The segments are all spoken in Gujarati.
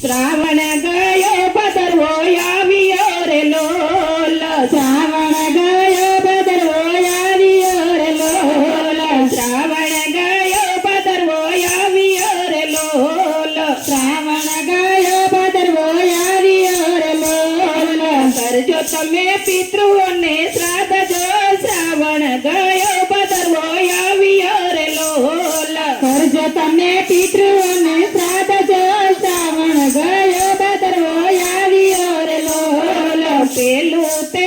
શ્રાવણ ગયો ભદરવો આવ્યો રે લોલ, શ્રાવણ ગયો ભદરવો આવ્યો રે લોલ, શ્રાવણ ગયો ભદરવો આવ્યો રે લોલ, શ્રાવણ ગયો ભદરવો આવ્યો રે લોલ, કરજો તમે પિતૃઓને શ્રાદ્ધ જો શ્રાવણ ગયો ભદરવો આવ્યો રે લોલ, કરજો તમે પિતૃઓને શ્રાદ્ધ જો શ્રાવણ ગયો ભદરવો આવ્યો રે લોલ, પેલું તે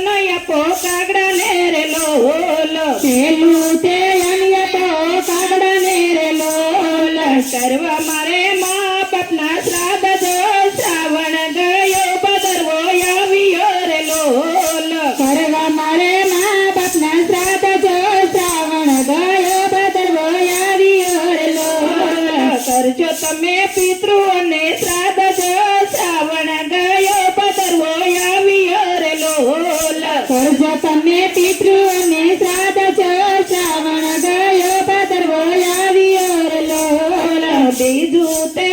નય પોકાગડા ને રે લોલ, પેલું તે અન્ય તો કાગડા ને રે લોલ, કરવા મારે મા બાપના શ્રાદ્ધ જો શ્રાવણ ગયો ભદરવો આવ્યો રે લોલ, કરવા મારે મા બાપના શ્રાદ્ધ જો શ્રાવણ ગયો ભદરવો આવ્યો રે લોલ, કરજો તમે પિતૃઓને શ્રાદ્ધ જો શ્રાવણ ગયો ભદરવો આવ્યો રે લોલ, કરજો તમે પિતૃઓને શ્રાદ્ધ જો શ્રાવણ ગયો ભદરવો આવ્યો રે લોલ, બીજું તે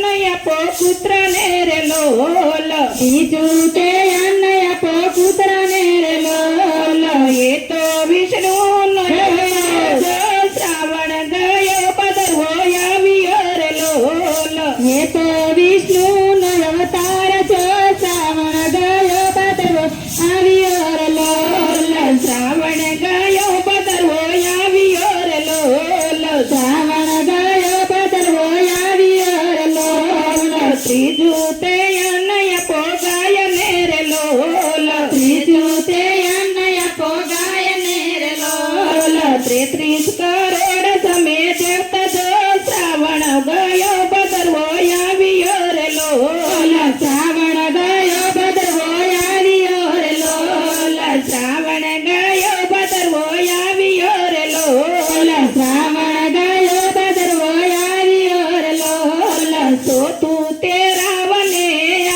નય પો પુત્ર ને રે લોલ, બીજું તે અન્ન આપો પુત્ર ને રે લોલ, એ તો વિષ્ણુ નો શ્રાવણ ગયો ભદરવો આવ્યો રે લોલ, એ તો વિષ્ણુ નો અવતાર જો શ્રાવણ ગયો ભદરવો આવ્યો રે લોલ, શ્રાવણ ગયો ભદરવો આવ્યો રે લોલ, શ્રાવણ ગયો ભદરવો આવ્યો રે લોલ, ત્રીજું તે નય પો ગાય ને રે લોલ, ત્રીજું તે અન્ન આપો ગાય ને રે લોલ, 33 કરોડ સમે દેવતા જો શ્રાવણ ગયો ભદરવો આવ્યો રે લોલ, શ્રાવણ ગયો ભદરવો આવ્યો રે લોલ, શ્રાવણ ગયો ભદરવો આવ્યો રે લોલ, શ્રાવણ ગયો ભદરવો આવ્યો રે લોલ, ચોથું તે રાવને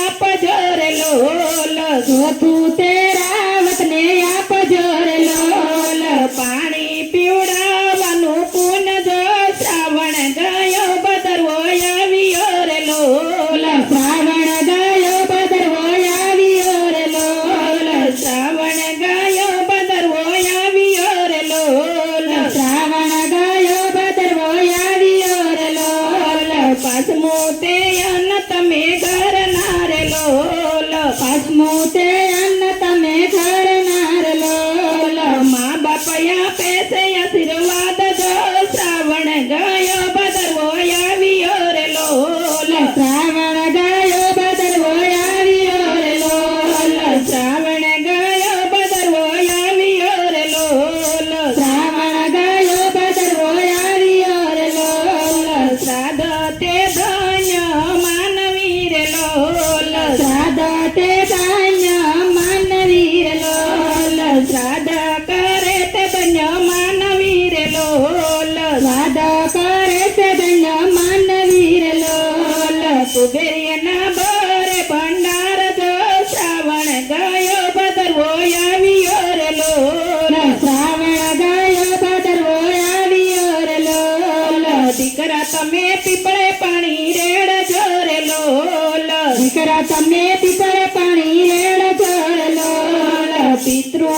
આપજો રે લોલ, ચોથું તે રાવતને આપજો રે લોલ, પાણી પીવડાવવાનું પૂન જો શ્રાવણ ગયો ભદરવો આવ્યો રે લોલ, શ્રાવણ ગયો ભદરવો આવ્યો રે લોલ, શ્રાવણ ગયો ભદરવો આવ્યો રે લોલ, શ્રાવણ ગયો ભદરવો આવ્યો રે લોલ, પાંચમું તે અન્ન તમે ઘરના રે લોલ, પાંચમું તે અન્ન તમે ઘરના રે લોલ, મા બાપ આપે છે આશીર્વાદ જો શ્રાવણ ગયો ભદરવો આવ્યો રે લોલ, શ્રાવણ ગયો ભદરવો આવ્યો રે લોલ, શ્રાવણ ગયો ભદરવો આવ્યો રે લોલ, શ્રાવણ ગયો ભદરવો આવ્યો રે લોલ, શ્રાદ્ધ તે ધન્ય માનવી રે લોલ, શ્રાદ્ધ તે ધન્ય માનવી રે લોલ, શ્રાદ્ધ કરે તે ધન્ય માનવી રે લોલ, શ્રાદ્ધ કરે છે ધન્ય માનવી રે લોલ, કુબેરિયાના બરે ભંડાર જો શ્રાવણ ગયો ભદરવો આવ્યો રે લોલ, શ્રાવણ ગયો ભદરવો આવ્યો રે લોલ, દીકરા તમે પીપળે પાણી રેડજો રે લોલ, દીકરા તમે પીપળે પાણી રેડજો રે લોલ, પિતૃઓ